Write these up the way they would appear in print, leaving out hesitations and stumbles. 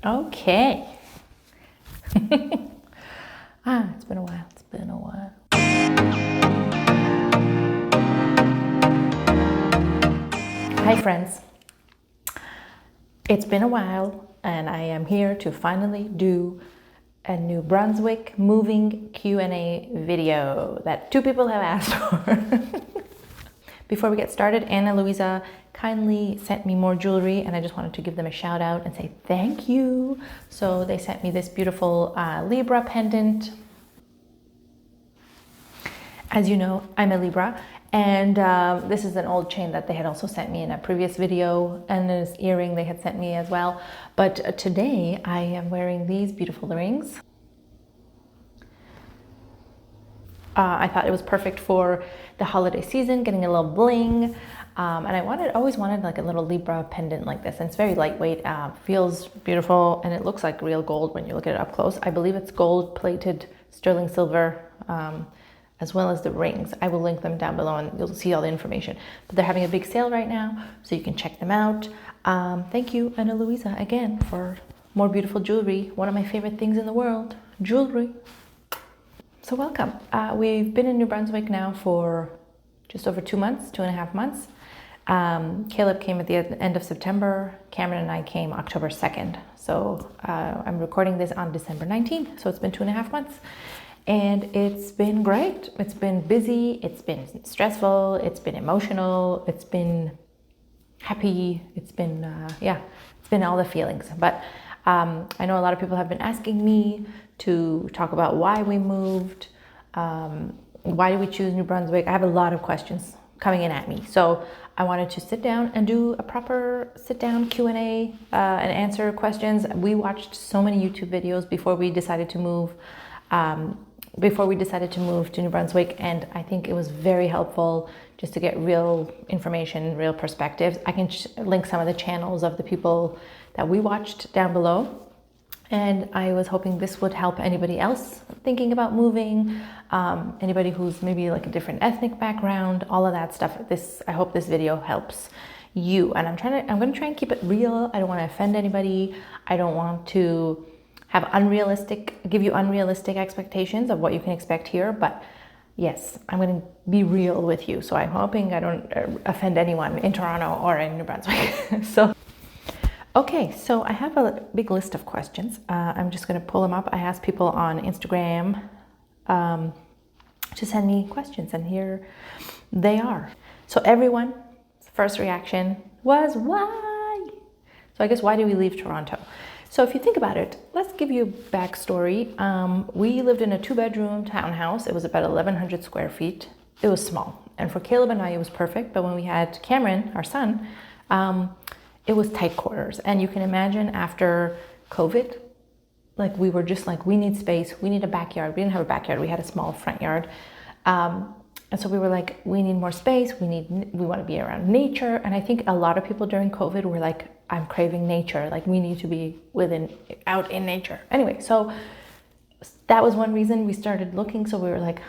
Okay. It's been a while. It's been a while. Hi, friends. It's been a while, and I am here to finally do a New Brunswick moving Q&A video that 2 people have asked for. Before we get started, Ana Luisa kindly sent me more jewelry, and I just wanted to give them a shout out and say thank you. So they sent me this beautiful Libra pendant. As you know, I'm a Libra, and this is an old chain that they had also sent me in a previous video, and this earring they had sent me as well. But today I am wearing these beautiful rings. I thought it was perfect for the holiday season, getting a little bling. And I always wanted like a little Libra pendant like this. And it's very lightweight, feels beautiful, and it looks like real gold when you look at it up close. I believe it's gold plated sterling silver, as well as the rings. I will link them down below and you'll see all the information. But they're having a big sale right now, so you can check them out. Thank you, Ana Luisa, again, for more beautiful jewelry. One of my favorite things in the world, jewelry. So welcome. We've been in New Brunswick now for just over 2 months, 2.5 months. Caleb came at the end of September. Cameron and I came October 2nd. So I'm recording this on December 19th. So it's been 2.5 months. And it's been great. It's been busy. It's been stressful. It's been emotional. It's been happy. It's been, it's been all the feelings. But I know a lot of people have been asking me to talk about why we moved, why did we choose New Brunswick. I have a lot of questions coming in at me. So I wanted to sit down and do a proper sit-down Q&A and answer questions. We watched so many YouTube videos before we decided to move, to New Brunswick, and I think it was very helpful just to get real information, real perspectives. I can link some of the channels of the people that we watched down below. And I was hoping this would help anybody else thinking about moving, anybody who's maybe like a different ethnic background, all of that stuff. I hope this video helps you. And I'm going to try and keep it real. I don't want to offend anybody. I don't want to give you unrealistic expectations of what you can expect here. But yes, I'm going to be real with you. So I'm hoping I don't offend anyone in Toronto or in New Brunswick. Okay, so I have a big list of questions. I'm just going to pull them up. I asked people on Instagram to send me questions, and here they are. So everyone's first reaction was, why? So I guess, why did we leave Toronto? So if you think about it, let's give you a backstory. We lived in a 2-bedroom townhouse. It was about 1,100 square feet. It was small. And for Caleb and I, it was perfect. But when we had Cameron, our son, it was tight quarters. And you can imagine after COVID, like we were just like, we need space, we need a backyard. We didn't have a backyard, we had a small front yard. And so we were like, we need more space, we want to be around nature. And I think a lot of people during COVID were like, I'm craving nature, like we need to be out in nature. Anyway, so that was one reason we started looking. So we were like,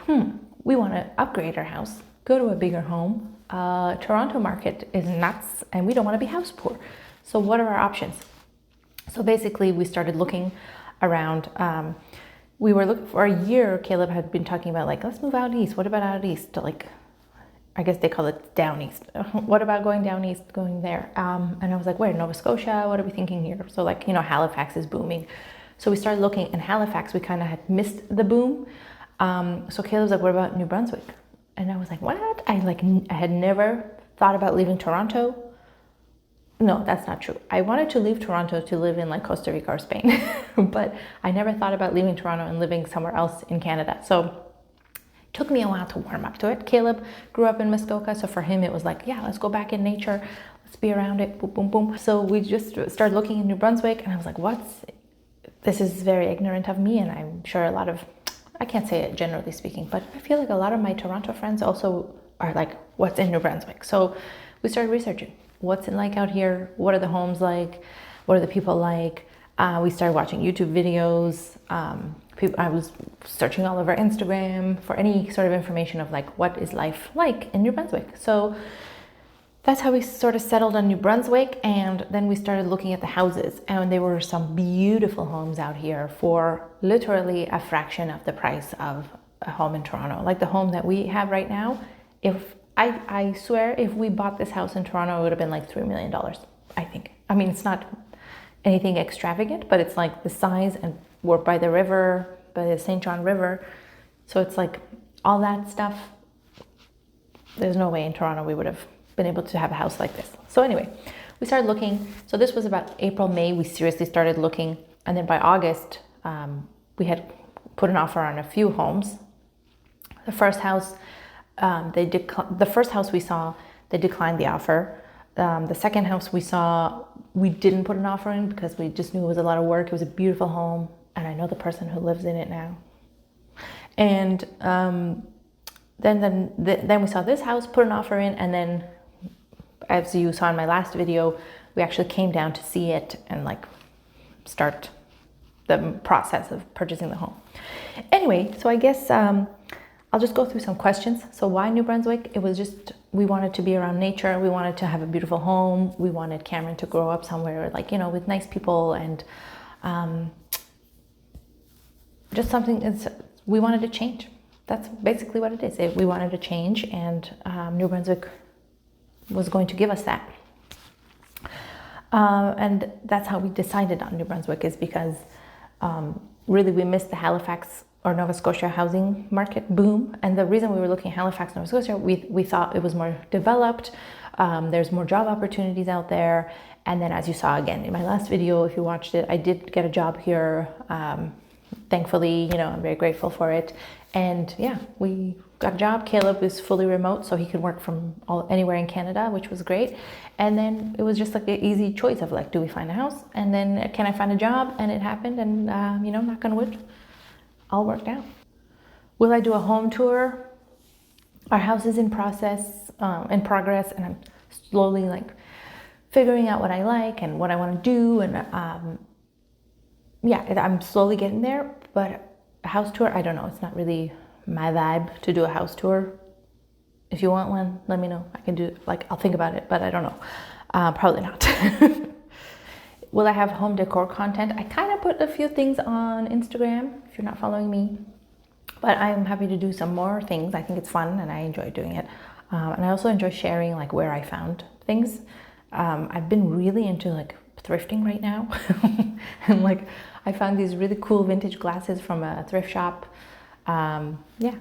we want to upgrade our house, go to a bigger home. Toronto market is nuts, and we don't want to be house poor. So what are our options? So basically we started looking around. We were looking for a year. Caleb had been talking about like, let's move out east. What about out east? Like, I guess they call it down east. What about going down east, going there? And I was like, where? Nova Scotia? What are we thinking here? So like, Halifax is booming. So we started looking, and Halifax, we kind of had missed the boom. So Caleb's like, what about New Brunswick? And I was like, what? I had never thought about leaving Toronto. No, that's not true. I wanted to leave Toronto to live in like Costa Rica or Spain, but I never thought about leaving Toronto and living somewhere else in Canada. So it took me a while to warm up to it. Caleb grew up in Muskoka, so for him it was like, yeah, let's go back in nature. Let's be around it, boom, boom, boom. So we just started looking in New Brunswick, and I was like, this is very ignorant of me, and I'm sure I can't say it generally speaking, but I feel like a lot of my Toronto friends also are like, what's in New Brunswick? So we started researching. What's it like out here? What are the homes like? What are the people like? We started watching YouTube videos. I was searching all over Instagram for any sort of information of like, what is life like in New Brunswick? So that's how we sort of settled on New Brunswick, and then we started looking at the houses, and there were some beautiful homes out here for literally a fraction of the price of a home in Toronto. Like the home that we have right now, if I swear if we bought this house in Toronto, it would have been like $3 million, I think. I mean, it's not anything extravagant, but it's like the size, and we're by the river, by the St. John River. So it's like all that stuff. There's no way in Toronto we would have been able to have a house like this. So anyway, we started looking. So this was about April, May, we seriously started looking. And then by August, we had put an offer on a few homes. The first house, the first house we saw, they declined the offer. The second house we saw, we didn't put an offer in because we just knew it was a lot of work. It was a beautiful home, and I know the person who lives in it now. And then we saw this house, put an offer in, and then, as you saw in my last video, we actually came down to see it and like start the process of purchasing the home. Anyway, so I guess I'll just go through some questions. So why New Brunswick? It was just, we wanted to be around nature. We wanted to have a beautiful home. We wanted Cameron to grow up somewhere like, you know, with nice people, and just something, we wanted to change. That's basically what it is. We wanted to change, and New Brunswick was going to give us that. And that's how we decided on New Brunswick, is because really we missed the Halifax or Nova Scotia housing market boom. And the reason we were looking at Halifax, Nova Scotia, we thought it was more developed. There's more job opportunities out there. And then, as you saw again in my last video, if you watched it, I did get a job here. Thankfully, you know, I'm very grateful for it. And yeah, we got a job. Caleb is fully remote, so he could work from anywhere in Canada, which was great. And then it was just like an easy choice of like, do we find a house? And then can I find a job? And it happened, and you know, knock on wood, all worked out. Will I do a home tour? Our house is in progress, and I'm slowly like figuring out what I like and what I want to do. And yeah, I'm slowly getting there, but a house tour, I don't know. It's not really my vibe to do a house tour. If you want one, let me know. I can do, like, I'll think about it, but I don't know. Probably not. Will I have home decor content? I kind of put a few things on Instagram, if you're not following me, but I'm happy to do some more things. I think it's fun and I enjoy doing it. And I also enjoy sharing like where I found things. I've been really into like thrifting right now. And like, I found these really cool vintage glasses from a thrift shop. Yeah,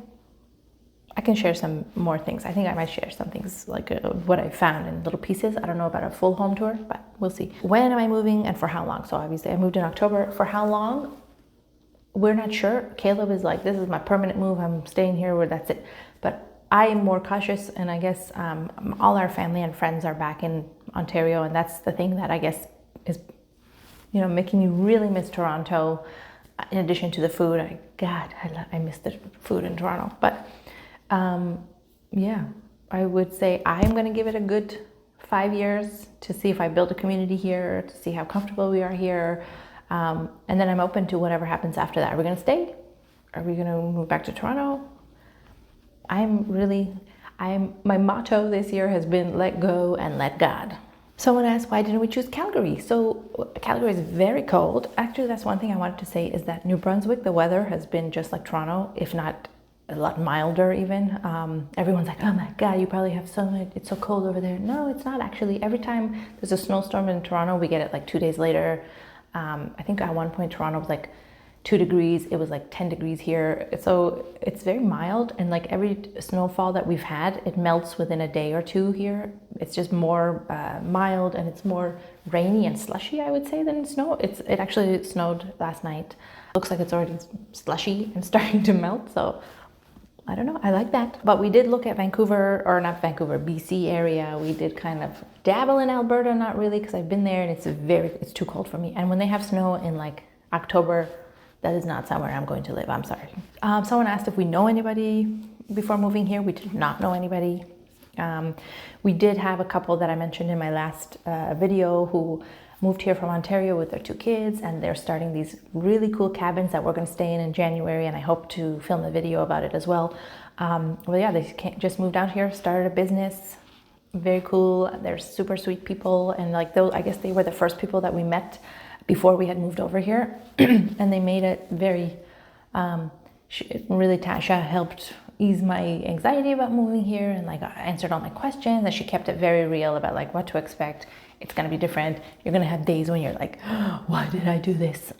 I can share some more things. I think I might share some things like what I found in little pieces. I don't know about a full home tour, but we'll see. When am I moving and for how long? So obviously I moved in October. For how long? We're not sure. Caleb is like, this is my permanent move. I'm staying here where that's it. But I am more cautious, and I guess all our family and friends are back in Ontario, and that's the thing that I guess is, you know, making me really miss Toronto. In addition to the food, I miss the food in Toronto. But yeah, I would say I'm going to give it a good 5 years to see if I build a community here, to see how comfortable we are here. And then I'm open to whatever happens after that. Are we going to stay? Are we going to move back to Toronto? My motto this year has been let go and let God. Someone asked, why didn't we choose Calgary? So Calgary is very cold. Actually, that's one thing I wanted to say, is that New Brunswick, the weather has been just like Toronto, if not a lot milder even. Everyone's like, oh my God, you probably have it's so cold over there. No, it's not actually. Every time there's a snowstorm in Toronto, we get it like 2 days later. I think at one point Toronto was like 2 degrees. It was like 10 degrees here. So it's very mild, and like every snowfall that we've had, it melts within a day or two here. It's just more mild, and it's more rainy and slushy, I would say, than snow. It actually snowed last night. Looks like it's already slushy and starting to melt. So I don't know, I like that. But we did look at Vancouver, or not Vancouver, BC area. We did kind of dabble in Alberta, not really, because I've been there and it's too cold for me. And when they have snow in like October, that is not somewhere I'm going to live, I'm sorry. Someone asked if we know anybody before moving here. We did not know anybody. We did have a couple that I mentioned in my last video who moved here from Ontario with their 2 kids, and they're starting these really cool cabins that we're going to stay in January, and I hope to film a video about it as well. Well, yeah, they just moved out here, started a business, very cool. They're super sweet people, and like those, I guess they were the first people that we met before we had moved over here, and they made it very. Really, Tasha helped ease my anxiety about moving here, and like answered all my questions, and she kept it very real about like what to expect. It's gonna be different. You're gonna have days when you're like, why did I do this?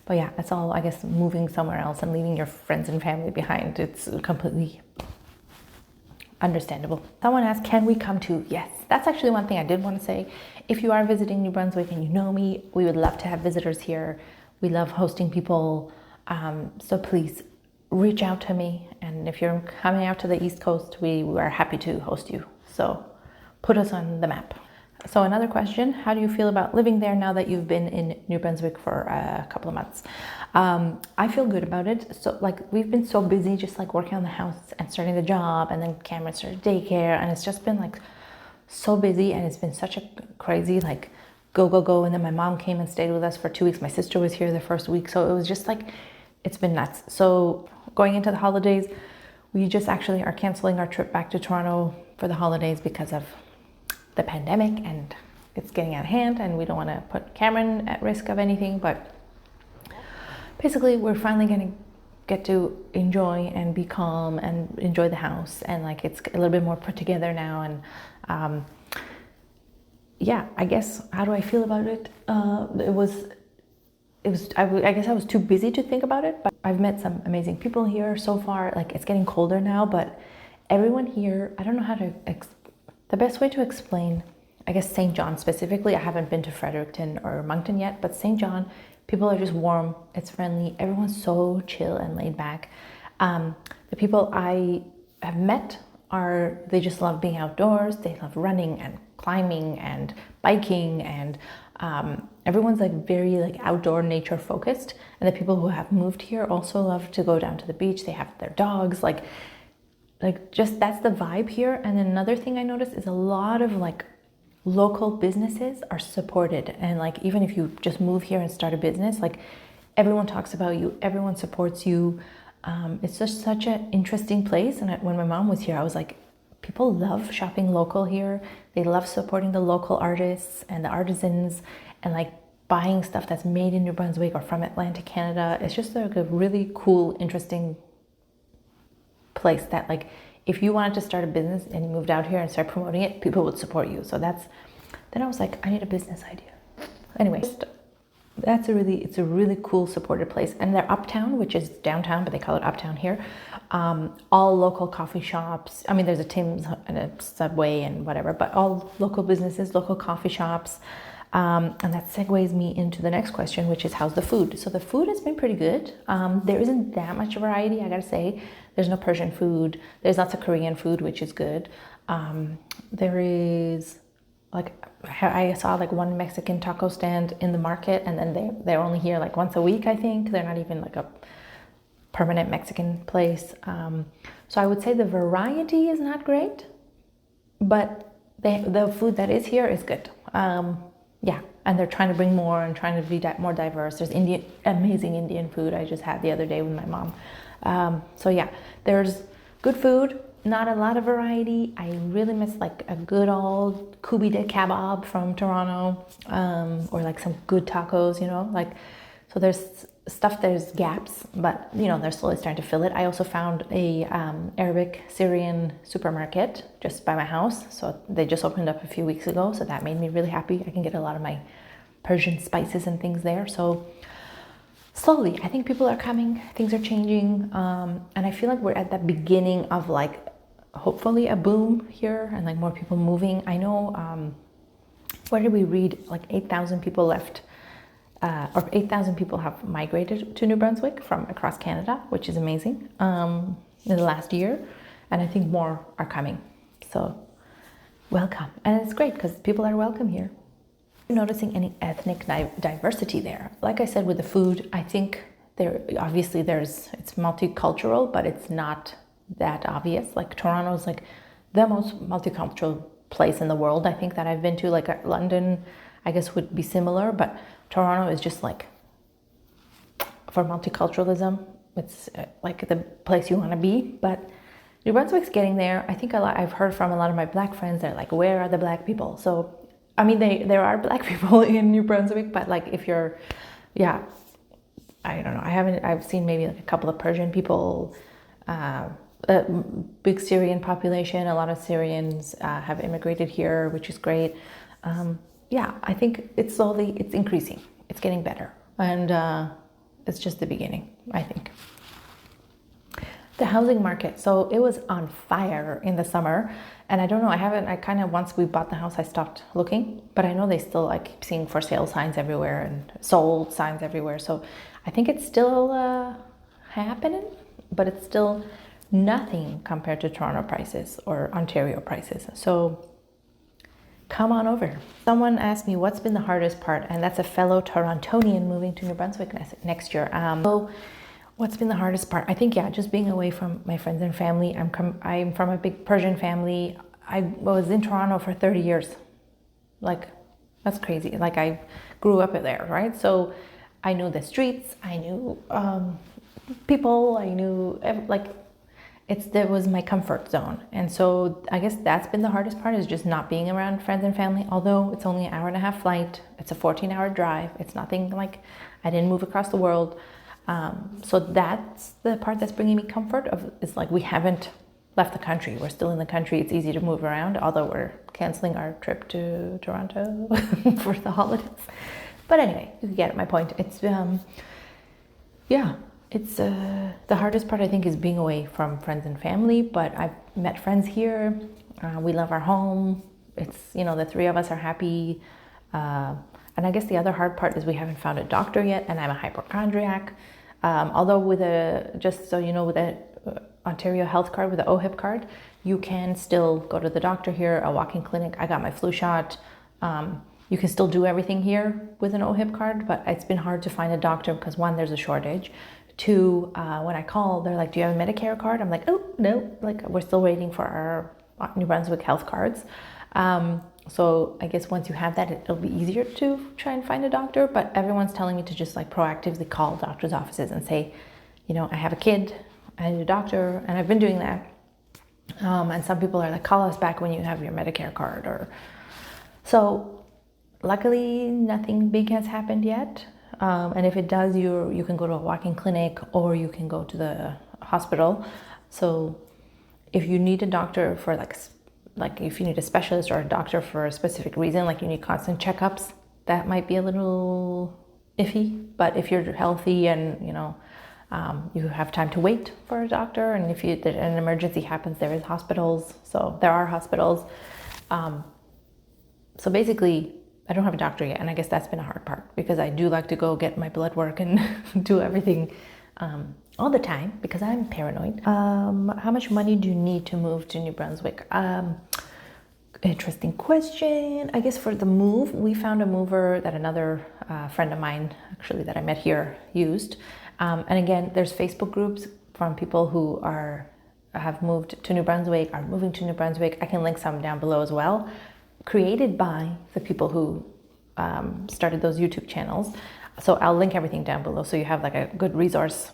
But yeah, that's all, I guess, moving somewhere else and leaving your friends and family behind. It's completely understandable. Someone asked, can we come to? Yes, that's actually one thing I did want to say. If you are visiting New Brunswick and you know me, we would love to have visitors here. We love hosting people. So please reach out to me. And if you're coming out to the East Coast, we are happy to host you. So put us on the map. So another question, how do you feel about living there now that you've been in New Brunswick for a couple of months? I feel good about it. So like we've been so busy just like working on the house and starting the job, and then Cameron started daycare, and it's just been like so busy, and it's been such a crazy like go. And then my mom came and stayed with us for 2 weeks. My sister was here the first week. So it was just like, it's been nuts. So going into the holidays, we just actually are canceling our trip back to Toronto for the holidays because of the pandemic, and it's getting out of hand, and we don't want to put Cameron at risk of anything. But basically, we're finally going to get to enjoy and be calm and enjoy the house, and like it's a little bit more put together now. And yeah, I guess, how do I feel about it? I guess I was too busy to think about it, but I've met some amazing people here so far. Like it's getting colder now, but everyone here, I don't know how to, the best way to explain, I guess St. John specifically, I haven't been to Fredericton or Moncton yet, but St. John, people are just warm, it's friendly, everyone's so chill and laid back. The people I have met they just love being outdoors, they love running and climbing and biking, and everyone's like very like outdoor nature focused. And the people who have moved here also love to go down to the beach. They have their dogs, like just that's the vibe here. And then another thing I noticed is a lot of like local businesses are supported, and like even if you just move here and start a business, like everyone talks about you, everyone supports you. It's just such an interesting place. And when my mom was here, I was like, people love shopping local here. They love supporting the local artists and the artisans, and like buying stuff that's made in New Brunswick or from Atlantic Canada. It's just like a really cool, interesting place that like if you wanted to start a business and you moved out here and start promoting it, people would support you. So then I was like, I need a business idea. Anyway, it's a really cool supported place. And they're uptown, which is downtown, but they call it uptown here. All local coffee shops. I mean, there's a Tim's and a Subway and whatever, but all local businesses, local coffee shops. And that segues me into the next question, which is how's the food? So the food has been pretty good. There isn't that much variety, I gotta say. There's no Persian food. There's lots of Korean food, which is good. There is like, I saw like one Mexican taco stand in the market, and then they're only here like once a week, I think. They're not even like a permanent Mexican place. So I would say the variety is not great, but the food that is here is good. Yeah, and they're trying to bring more and trying to be more diverse. There's amazing Indian food I just had the other day with my mom. So yeah, there's good food, not a lot of variety. I really miss like a good old kubi de kebab from Toronto, or like some good tacos, you know, like, so there's gaps, but you know, they're slowly starting to fill it. I also found a Arabic Syrian supermarket just by my house. So they just opened up a few weeks ago. So that made me really happy. I can get a lot of my Persian spices and things there. So slowly, I think people are coming, things are changing. And I feel like we're at the beginning of like, hopefully a boom here and like more people moving. I know, where did we read? Like 8,000 people left. Or 8,000 people have migrated to New Brunswick from across Canada, which is amazing, in the last year. And I think more are coming. So welcome. And it's great because people are welcome here. Noticing any ethnic diversity there? Like I said, with the food, I think it's multicultural, but it's not that obvious. Like Toronto's like the most multicultural place in the world, I think, that I've been to. Like London, I guess, would be similar, but Toronto is just like, for multiculturalism, it's like the place you want to be. But New Brunswick's getting there. I think I've heard from a lot of my black friends, they're like, where are the black people? So, I mean, there are black people in New Brunswick, but like if you're, yeah, I don't know. I've seen maybe like a couple of Persian people, a big Syrian population. A lot of Syrians have immigrated here, which is great. Yeah, I think it's increasing. It's getting better. And it's just the beginning, I think. The housing market. So it was on fire in the summer. And I don't know, I kind of, once we bought the house, I stopped looking. But I know they still, I keep seeing for sale signs everywhere and sold signs everywhere. So I think it's still happening, but it's still nothing compared to Toronto prices or Ontario prices. So come on over. Someone asked me what's been the hardest part, and that's a fellow Torontonian moving to New Brunswick next year. So what's been the hardest part? I think, yeah, just being away from my friends and family. I'm from a big Persian family. I was in Toronto for 30 years. Like, that's crazy. Like, I grew up there, right? So I knew the streets, I knew people, I knew, that was my comfort zone. And so I guess that's been the hardest part, is just not being around friends and family. Although it's only an hour and a half flight, it's a 14-hour drive. It's nothing like, I didn't move across the world. So that's the part that's bringing me comfort. It's like we haven't left the country. We're still in the country. It's easy to move around, although we're canceling our trip to Toronto for the holidays. But anyway, you get my point. It's yeah. It's the hardest part, I think, is being away from friends and family, but I've met friends here. We love our home. It's, the three of us are happy. And I guess the other hard part is we haven't found a doctor yet, and I'm a hypochondriac. Although just so you know, with the Ontario health card, with the OHIP card, you can still go to the doctor here, a walk-in clinic. I got my flu shot. You can still do everything here with an OHIP card, but it's been hard to find a doctor because, one, there's a shortage. Two, when I call, they're like, do you have a Medicare card? I'm like, oh, no, like we're still waiting for our New Brunswick health cards. So I guess once you have that, it'll be easier to try and find a doctor, but everyone's telling me to just like proactively call doctor's offices and say, I have a kid, I need a doctor, and I've been doing that. And some people are like, call us back when you have your Medicare card. So luckily nothing big has happened yet. And if it does, you can go to a walk-in clinic or you can go to the hospital. So if you need a doctor for like if you need a specialist or a doctor for a specific reason, like you need constant checkups, that might be a little iffy. But if you're healthy and you have time to wait for a doctor, and if an emergency happens, there is hospitals. So there are hospitals. So basically, I don't have a doctor yet, and I guess that's been a hard part because I do like to go get my blood work and do everything all the time because I'm paranoid. How much money do you need to move to New Brunswick? Interesting question. I guess for the move, we found a mover that another friend of mine, actually, that I met here used. And again, there's Facebook groups from people who have moved to New Brunswick, are moving to New Brunswick. I can link some down below as well, created by the people who started those YouTube channels. So I'll link everything down below so you have like a good resource.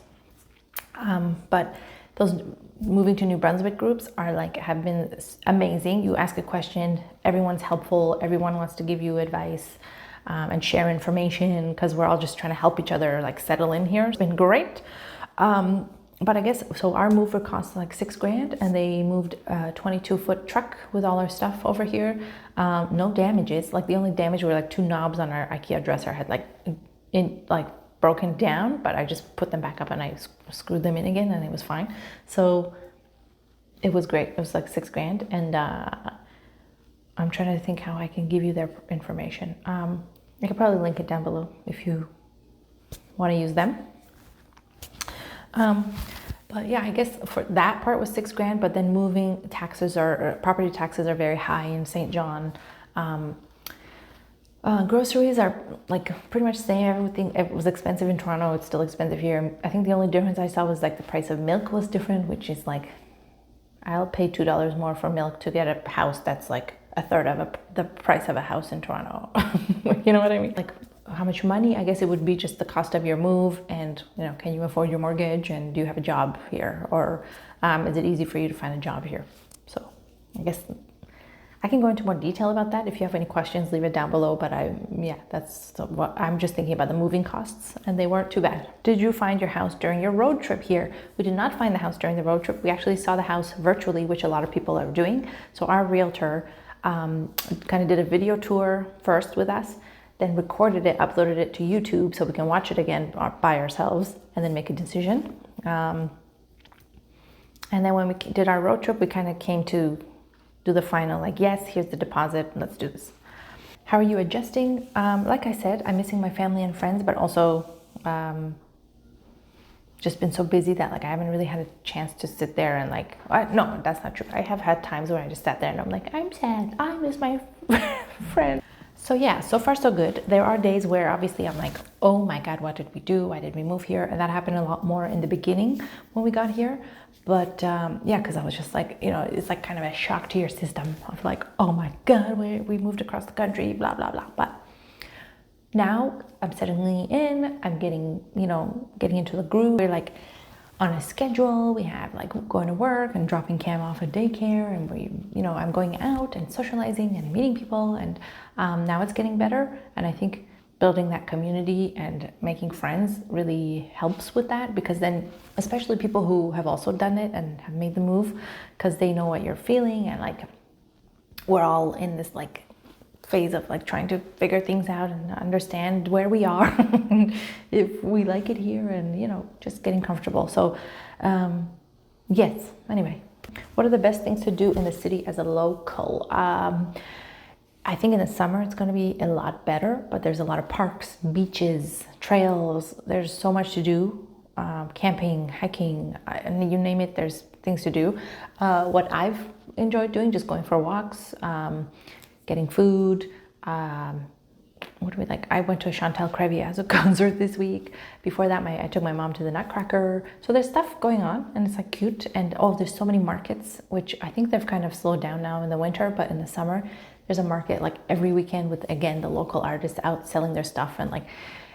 But those moving to New Brunswick groups have been amazing. You ask a question, everyone's helpful, everyone wants to give you advice and share information because we're all just trying to help each other settle in here. It's been great. But I guess, so our mover cost like $6,000 and they moved a 22-foot truck with all our stuff over here. No damages. The only damage were 2 knobs on our IKEA dresser had broken down, but I just put them back up and I screwed them in again and it was fine. So it was great. It was $6,000 and I'm trying to think how I can give you their information. I could probably link it down below if you want to use them. But yeah, I guess for that part was $6,000, but then moving property taxes are very high in St. John. Groceries are pretty much the same. Everything, it was expensive in Toronto. It's still expensive here. I think the only difference I saw was the price of milk was different, which is I'll pay $2 more for milk to get a house that's a third of the price of a house in Toronto. You know what I mean? how much money, I guess it would be just the cost of your move, and can you afford your mortgage, and do you have a job here, or is it easy for you to find a job here? So I guess I can go into more detail about that. If you have any questions, leave it down below. But that's what I'm just thinking about, the moving costs, and they weren't too bad. Did you find your house during your road trip here? We did not find the house during the road trip. We actually saw the house virtually, which a lot of people are doing. So our realtor kind of did a video tour first with us, then recorded it, uploaded it to YouTube so we can watch it again by ourselves and then make a decision. And then when we did our road trip, we kind of came to do the final, like, yes, here's the deposit, let's do this. How are you adjusting? Like I said, I'm missing my family and friends, but also just been so busy that like I haven't really had a chance to sit there and like, no, that's not true. I have had times where I just sat there and I'm like, I'm sad, I miss my friend. So yeah, so far so good. There are days where obviously I'm like, oh my God, what did we do? Why did we move here? And that happened a lot more in the beginning when we got here. But yeah, because I was just like, it's like kind of a shock to your system of like, oh my God, we moved across the country, blah, blah, blah. But now I'm settling in, I'm getting into the groove. We're like on a schedule. We have like going to work and dropping Cam off at daycare, and I'm going out and socializing and meeting people, and now it's getting better. And I think building that community and making friends really helps with that, because then especially people who have also done it and have made the move, because they know what you're feeling, and like we're all in this like phase of like trying to figure things out and understand where we are if we like it here, and just getting comfortable. So yes, anyway, what are the best things to do in the city as a local? I think in the summer it's going to be a lot better, but there's a lot of parks, beaches, trails. There's so much to do, camping, hiking, and you name it, there's things to do. What I've enjoyed doing, just going for walks, getting food. What do we like? I went to a Chantal Crevier concert this week. Before that, I took my mom to the Nutcracker. So there's stuff going on, and it's like cute. And there's so many markets, which I think they've kind of slowed down now in the winter, but in the summer, there's a market like every weekend with, again, the local artists out selling their stuff. And like,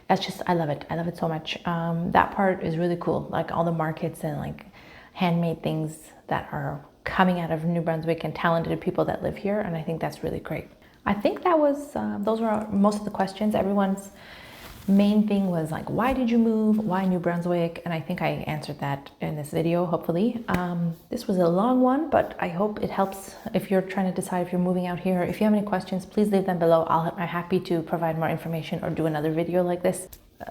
that's just, I love it. I love it so much. That part is really cool. Like all the markets and like handmade things that are coming out of New Brunswick, and talented people that live here. And I think that's really great. I think that was, those were most of the questions. Everyone's main thing was like, why did you move? Why New Brunswick? And I think I answered that in this video, hopefully. This was a long one, but I hope it helps if you're trying to decide if you're moving out here. If you have any questions, please leave them below. I'm happy to provide more information or do another video like this.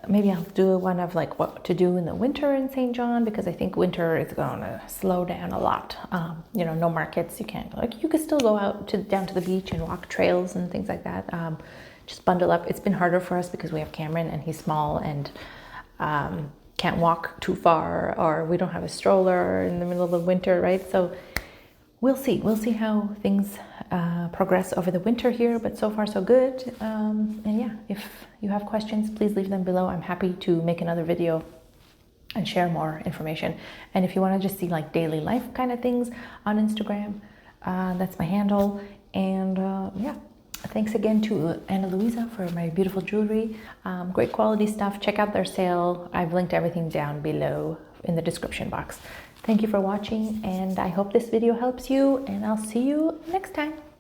Maybe I'll do one of like what to do in the winter in St. John, because I think winter is going to slow down a lot. No markets. You can't, like, you could still go out down to the beach and walk trails and things like that. Just bundle up. It's been harder for us because we have Cameron and he's small and can't walk too far, or we don't have a stroller in the middle of the winter, right? So we'll see. We'll see how things progress over the winter here, but so far so good. And yeah, if you have questions, please leave them below. I'm happy to make another video and share more information. And if you want to just see like daily life kind of things on Instagram, that's my handle. And yeah, thanks again to Ana Luisa for my beautiful jewelry. Great quality stuff. Check out their sale. I've linked everything down below in the description box. Thank you for watching, and I hope this video helps you, and I'll see you next time.